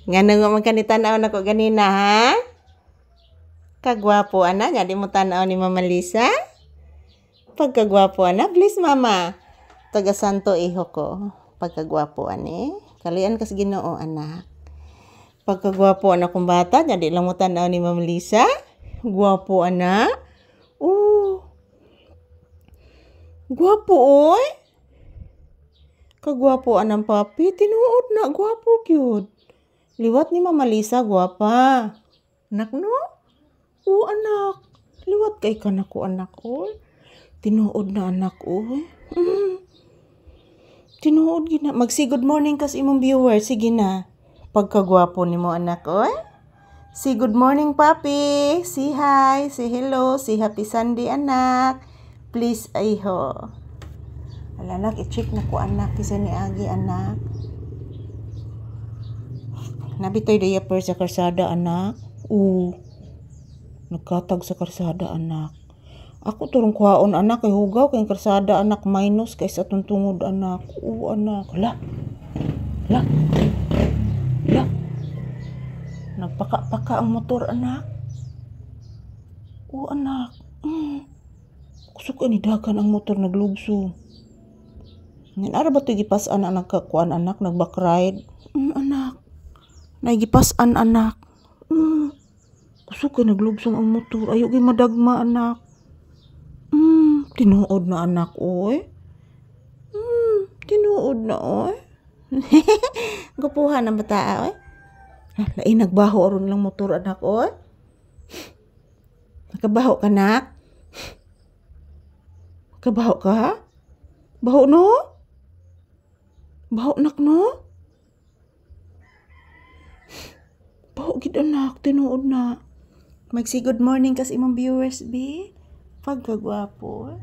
Nga nang magkanitanaw na ko ganina, ha? Kagwapo, ana. Nga di mo tanaw ni Mama Lisa? Pagkagwapo, ana. Please, Mama. Taga Santo Iho ko. Pagkagwapo, ani. Kalian kas Ginoo, anak. Pagkagwapo, anak kong bata. Nga di lang mo tanaw ni Mama Lisa? Gwapo, anak. Gwapo, oy. Kagwapo, anang papi. Tinuod na. Gwapo, cute. Liwat ni Mama Lisa, gwapa. Anak, no? Oo, anak. Liwat kay ka na ko, anak, oy. Tinuod na, anak, oy. Tinuod, gina. Magsi good morning kas imong viewers. Sige na. Pagkagwapo ni mo, anak, oy. Say good morning, papi. Say hi. Say hello. Say happy Sunday, anak. Please, ayho. Ala, anak, i-check na ko, anak. Kisa ni Agi, anak. Nabitoy diaper sa karsada, anak. Nagkatag sa karsada, anak. Ako turong kuhaon, anak. Kay hugaw kay karsada, anak. Minus kay sa tuntungod, anak. Anak. Hala. Nagpaka-paka ang motor, anak. Anak. Kusok ni dagan ang motor naglubso. Ngayon, ara ba ito gipasan ang nagkakuan, anak? Nag-backride? Anak. Naigipasan, anak. Kusok naglubsong ang motor. Ayaw kayo madagma, anak. Tinuod na, anak, oy. Tinuod na, oy. Gupuhan ang bata, oy. Lain, nagbaho aron lang motor, anak, oy. Nakabaho ka, anak? Kabaho ka? Baho, no? Baho, nak, no? Baho, gid, anak. Tinuod na. Magsi good morning kas imong viewers, B. Pagkagwapo.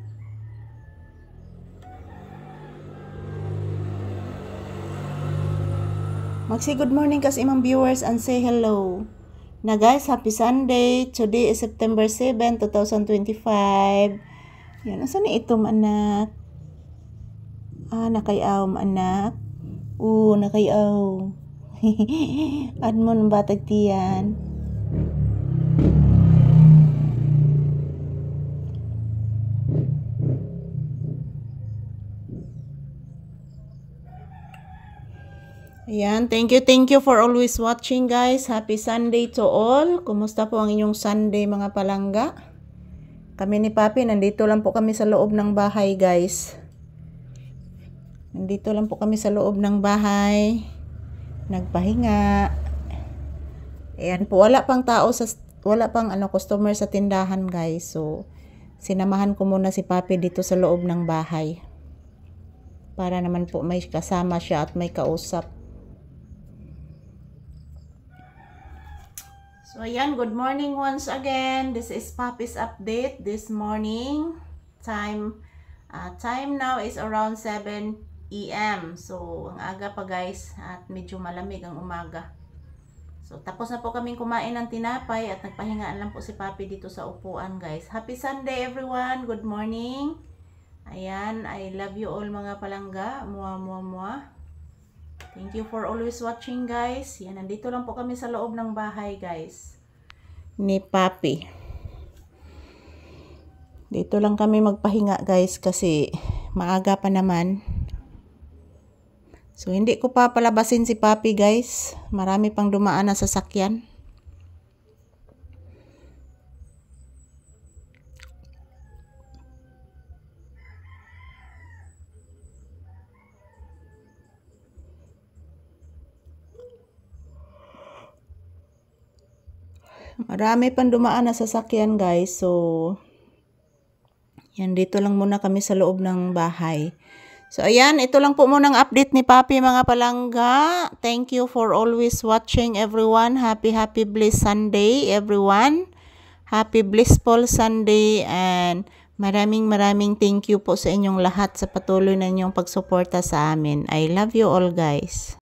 Magsi good morning kas imong viewers and say hello. Na guys, happy Sunday. Today is September 7, 2025. Yan, asa ni itom, anak? Nakayaw, anak. Nakayaw. Admon batag tiyan. Ayan, thank you for always watching, guys. Happy Sunday to all. Kumusta po ang inyong Sunday, mga palangga? Kami ni Papi, nandito lang po kami sa loob ng bahay, guys. Nandito lang po kami sa loob ng bahay. Nagpahinga. Ayan po, wala pang customer sa tindahan, guys. So, sinamahan ko muna si Papi dito sa loob ng bahay. Para naman po may kasama siya at may kausap. So, ayan, good morning once again. This is Papi's update this morning. Time now is around 7 AM. So, ang aga pa, guys, at medyo malamig ang umaga. So, tapos na po kaming kumain ng tinapay at nagpahingaan lang po si Papi dito sa upuan, guys. Happy Sunday, everyone. Good morning. Ayan, I love you all, mga palangga. Mua. Thank you for always watching, guys. Yan, nandito lang po kami sa loob ng bahay, guys, ni Papi. Dito lang kami magpahinga, guys, kasi maaga pa naman. So, hindi ko pa palabasin si Papi, guys. Marami pang dumaan na sasakyan. Marami pang dumaan na sasakyan, guys. So, yan, dito lang muna kami sa loob ng bahay. So, ayan, ito lang po muna ang update ni Papi, mga palangga. Thank you for always watching, everyone. Happy blessed Sunday, everyone. Happy blissful Sunday, and maraming thank you po sa inyong lahat sa patuloy na inyong pagsuporta sa amin. I love you all, guys.